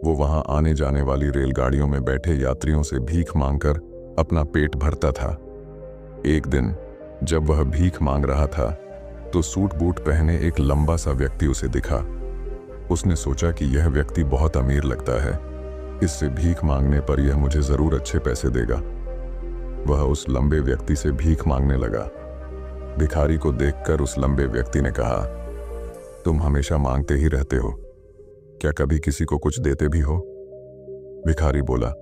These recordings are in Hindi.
वो वहां आने जाने वाली रेलगाड़ियों में बैठे यात्रियों से भीख मांगकर अपना पेट भरता था। एक दिन जब वह भीख मांग रहा था तो सूट बूट पहने एक लंबा सा व्यक्ति उसे दिखा। उसने सोचा कि यह व्यक्ति बहुत अमीर लगता है, इससे भीख मांगने पर यह मुझे जरूर अच्छे पैसे देगा। वह उस लंबे व्यक्ति से भीख मांगने लगा। भिखारी को देखकर उस लंबे व्यक्ति ने कहा, तुम हमेशा मांगते ही रहते हो, क्या कभी किसी को कुछ देते भी हो? भिखारी बोला,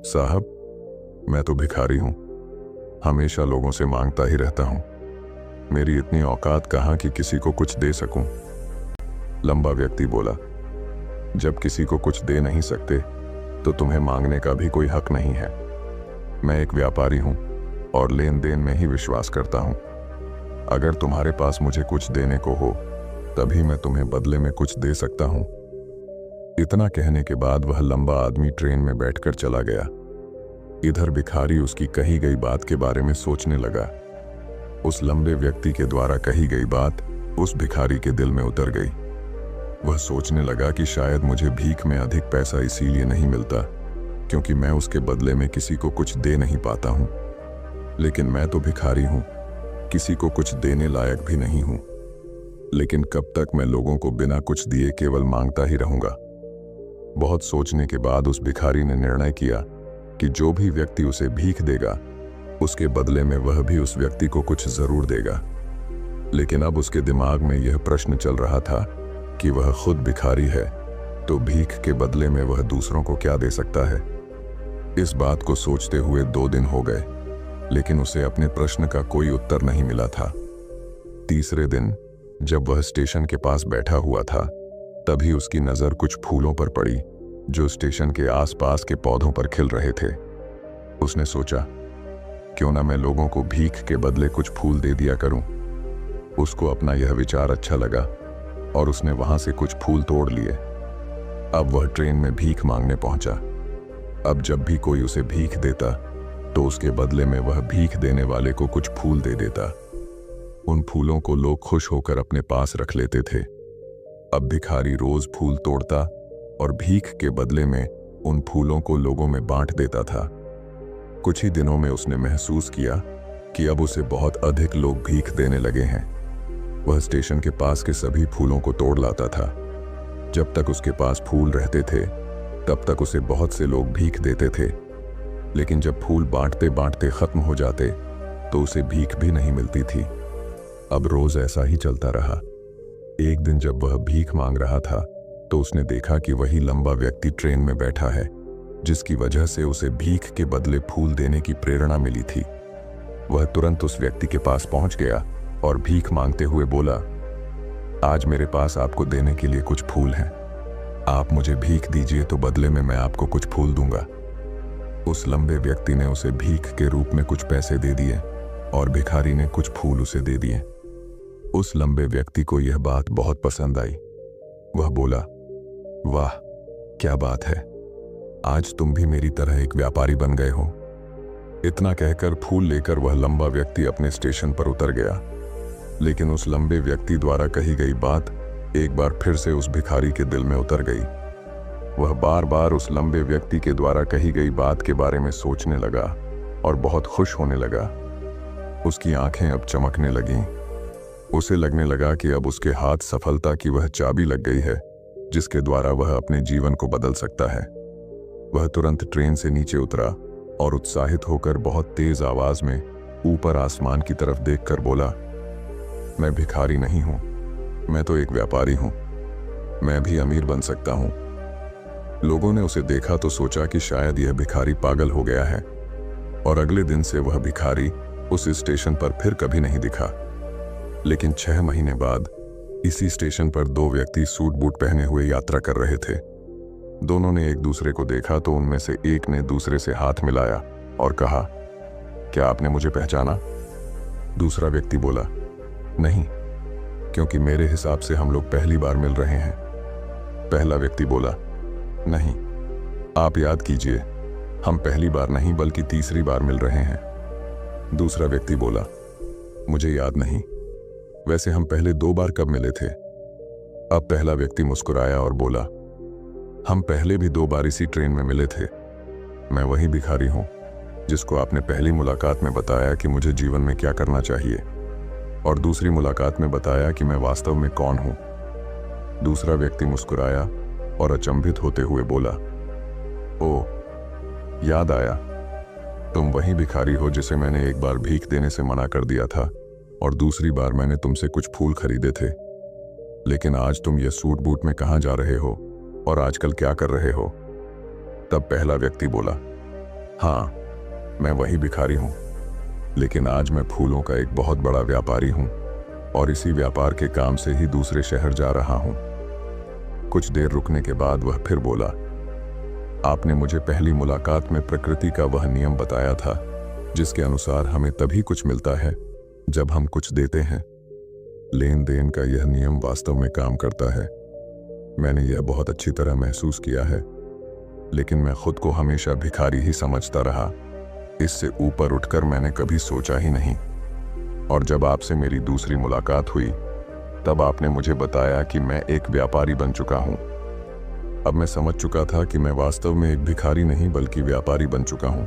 साहब मैं तो भिखारी हूं, हमेशा लोगों से मांगता ही रहता हूं, मेरी इतनी औकात कहां कि किसी को कुछ दे सकूं। लंबा व्यक्ति बोला, जब किसी को कुछ दे नहीं सकते तो तुम्हें मांगने का भी कोई हक नहीं है। मैं एक व्यापारी हूं और लेन देन में ही विश्वास करता हूं। अगर तुम्हारे पास मुझे कुछ देने को हो तभी मैं तुम्हें बदले में कुछ दे सकता हूं। इतना कहने के बाद वह लंबा आदमी ट्रेन में बैठकर चला गया। इधर भिखारी उसकी कही गई बात के बारे में सोचने लगा। उस लंबे व्यक्ति के द्वारा कही गई बात उस भिखारी के दिल में उतर गई। वह सोचने लगा कि शायद मुझे भीख में अधिक पैसा इसीलिए नहीं मिलता क्योंकि मैं उसके बदले में किसी को कुछ दे नहीं पाता हूं। लेकिन मैं तो भिखारी हूं, किसी को कुछ देने लायक भी नहीं हूं। लेकिन कब तक मैं लोगों को बिना कुछ दिए केवल मांगता ही रहूंगा? बहुत सोचने के बाद उस भिखारी ने निर्णय किया कि जो भी व्यक्ति उसे भीख देगा उसके बदले में वह भी उस व्यक्ति को कुछ जरूर देगा। लेकिन अब उसके दिमाग में यह प्रश्न चल रहा था कि वह खुद भिखारी है तो भीख के बदले में वह दूसरों को क्या दे सकता है। इस बात को सोचते हुए 2 दिन हो गए, लेकिन उसे अपने प्रश्न का कोई उत्तर नहीं मिला था। तीसरे दिन जब वह स्टेशन के पास बैठा हुआ था तभी उसकी नजर कुछ फूलों पर पड़ी जो स्टेशन के आसपास के पौधों पर खिल रहे थे। उसने सोचा, क्यों ना मैं लोगों को भीख के बदले कुछ फूल दे दिया करूं। उसको अपना यह विचार अच्छा लगा और उसने वहां से कुछ फूल तोड़ लिए। अब वह ट्रेन में भीख मांगने पहुंचा। अब जब भी कोई उसे भीख देता तो उसके बदले में वह भीख देने वाले को कुछ फूल दे देता। उन फूलों को लोग खुश होकर अपने पास रख लेते थे। अब भिखारी रोज फूल तोड़ता और भीख के बदले में उन फूलों को लोगों में बांट देता था। कुछ ही दिनों में उसने महसूस किया कि अब उसे बहुत अधिक लोग भीख देने लगे हैं। वह स्टेशन के पास के सभी फूलों को तोड़ लाता था। जब तक उसके पास फूल रहते थे तब तक उसे बहुत से लोग भीख देते थे, लेकिन जब फूल बांटते बांटते खत्म हो जाते तो उसे भीख भी नहीं मिलती थी। अब रोज ऐसा ही चलता रहा। एक दिन जब वह भीख मांग रहा था तो उसने देखा कि वही लंबा व्यक्ति ट्रेन में बैठा है जिसकी वजह से उसे भीख के बदले फूल देने की प्रेरणा मिली थी। वह तुरंत उस व्यक्ति के पास पहुंच गया और भीख मांगते हुए बोला, आज मेरे पास आपको देने के लिए कुछ फूल हैं, आप मुझे भीख दीजिए तो बदले में मैं आपको कुछ फूल दूंगा। उस लंबे व्यक्ति ने उसे भीख के रूप में कुछ पैसे दे दिए और भिखारी ने कुछ फूल उसे दे दिए। उस लंबे व्यक्ति को यह बात बहुत पसंद आई। वह बोला, वाह क्या बात है, आज तुम भी मेरी तरह एक व्यापारी बन गए हो। इतना कहकर फूल लेकर वह लंबा व्यक्ति अपने स्टेशन पर उतर गया। लेकिन उस लंबे व्यक्ति द्वारा कही गई बात एक बार फिर से उस भिखारी के दिल में उतर गई। वह बार बार उस लंबे व्यक्ति के द्वारा कही गई बात के बारे में सोचने लगा और बहुत खुश होने लगा। उसकी आंखें अब चमकने लगीं। उसे लगने लगा कि अब उसके हाथ सफलता की वह चाबी लग गई है जिसके द्वारा वह अपने जीवन को बदल सकता है। वह तुरंत ट्रेन से नीचे उतरा और उत्साहित होकर बहुत तेज आवाज में ऊपर आसमान की तरफ देखकर बोला, मैं भिखारी नहीं हूं, मैं तो एक व्यापारी हूं, मैं भी अमीर बन सकता हूं। लोगों ने उसे देखा तो सोचा कि शायद यह भिखारी पागल हो गया है और अगले दिन से वह भिखारी उस स्टेशन पर फिर कभी नहीं दिखा। लेकिन 6 महीने बाद इसी स्टेशन पर 2 व्यक्ति सूट बूट पहने हुए यात्रा कर रहे थे। दोनों ने एक दूसरे को देखा तो उनमें से एक ने दूसरे से हाथ मिलाया और कहा, क्या आपने मुझे पहचाना? दूसरा व्यक्ति बोला, नहीं, क्योंकि मेरे हिसाब से हम लोग पहली बार मिल रहे हैं। पहला व्यक्ति बोला, नहीं, आप याद कीजिए, हम पहली बार नहीं बल्कि तीसरी बार मिल रहे हैं। दूसरा व्यक्ति बोला, मुझे याद नहीं, वैसे हम पहले 2 बार कब मिले थे? अब पहला व्यक्ति मुस्कुराया और बोला, हम पहले भी 2 बार इसी ट्रेन में मिले थे। मैं वही भिखारी हूँ जिसको आपने पहली मुलाकात में बताया कि मुझे जीवन में क्या करना चाहिए, और दूसरी मुलाकात में बताया कि मैं वास्तव में कौन हूँ। दूसरा व्यक्ति मुस्कुराया और अचंभित होते हुए बोला, ओ, याद आया, तुम वही भिखारी हो जिसे मैंने एक बार भीख देने से मना कर दिया था और दूसरी बार मैंने तुमसे कुछ फूल खरीदे थे। लेकिन आज तुम ये सूट बूट में कहाँ जा रहे हो और आजकल क्या कर रहे हो? तब पहला व्यक्ति बोला, हाँ, मैं वही भिखारी हूँ, लेकिन आज मैं फूलों का एक बहुत बड़ा व्यापारी हूँ और इसी व्यापार के काम से ही दूसरे शहर जा रहा हूँ। कुछ देर रुकने के बाद वह फिर बोला, आपने मुझे पहली मुलाकात में प्रकृति का वह नियम बताया था जिसके अनुसार हमें तभी कुछ मिलता है जब हम कुछ देते हैं। लेन देन का यह नियम वास्तव में काम करता है। मैंने यह बहुत अच्छी तरह महसूस किया है, लेकिन मैं खुद को हमेशा भिखारी ही समझता रहा। इससे ऊपर उठकर मैंने कभी सोचा ही नहीं। और जब आपसे मेरी दूसरी मुलाकात हुई तब आपने मुझे बताया कि मैं एक व्यापारी बन चुका हूँ। अब मैं समझ चुका था कि मैं वास्तव में एक भिखारी नहीं बल्कि व्यापारी बन चुका हूँ।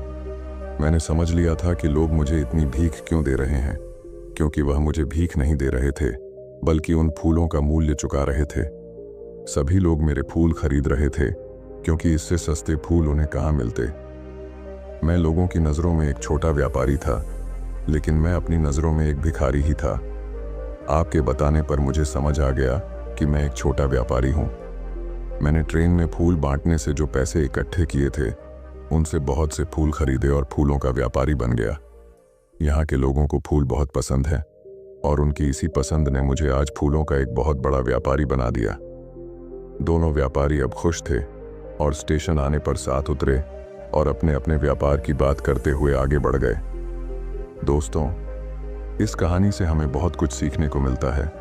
मैंने समझ लिया था कि लोग मुझे इतनी भीख क्यों दे रहे हैं, क्योंकि वह मुझे भीख नहीं दे रहे थे बल्कि उन फूलों का मूल्य चुका रहे थे। सभी लोग मेरे फूल खरीद रहे थे क्योंकि इससे सस्ते फूल उन्हें कहाँ मिलते। मैं लोगों की नज़रों में एक छोटा व्यापारी था, लेकिन मैं अपनी नज़रों में एक भिखारी ही था। आपके बताने पर मुझे समझ आ गया कि मैं एक छोटा व्यापारी हूँ। मैंने ट्रेन में फूल बांटने से जो पैसे इकट्ठे किए थे उनसे बहुत से फूल खरीदे और फूलों का व्यापारी बन गया। यहाँ के लोगों को फूल बहुत पसंद है और उनकी इसी पसंद ने मुझे आज फूलों का एक बहुत बड़ा व्यापारी बना दिया। दोनों व्यापारी अब खुश थे और स्टेशन आने पर साथ उतरे और अपने अपने व्यापार की बात करते हुए आगे बढ़ गए। दोस्तों, इस कहानी से हमें बहुत कुछ सीखने को मिलता है।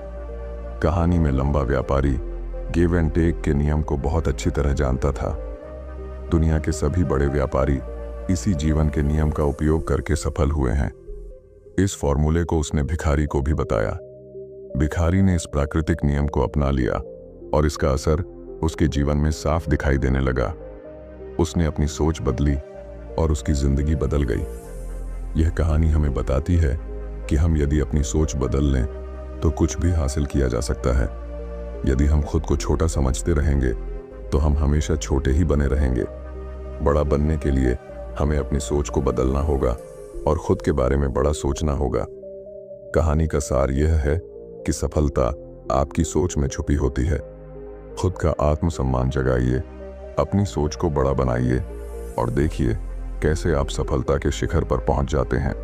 कहानी में लंबा व्यापारी गिव एंड टेक के नियम को बहुत अच्छी तरह जानता था। दुनिया के सभी बड़े व्यापारी इसी जीवन के नियम का उपयोग करके सफल हुए हैं। इस फॉर्मूले को उसने भिखारी को भी बताया। भिखारी ने इस प्राकृतिक नियम को अपना लिया और इसका असर उसके जीवन में साफ दिखाई देने लगा। उसने अपनी सोच बदली और उसकी जिंदगी बदल गई। यह कहानी हमें बताती है कि हम यदि अपनी सोच बदल लें तो कुछ भी हासिल किया जा सकता है। यदि हम खुद को छोटा समझते रहेंगे तो हम हमेशा छोटे ही बने रहेंगे। बड़ा बनने के लिए हमें अपनी सोच को बदलना होगा और खुद के बारे में बड़ा सोचना होगा। कहानी का सार यह है कि सफलता आपकी सोच में छुपी होती है। खुद का आत्मसम्मान जगाइए, अपनी सोच को बड़ा बनाइए और देखिए कैसे आप सफलता के शिखर पर पहुंच जाते हैं।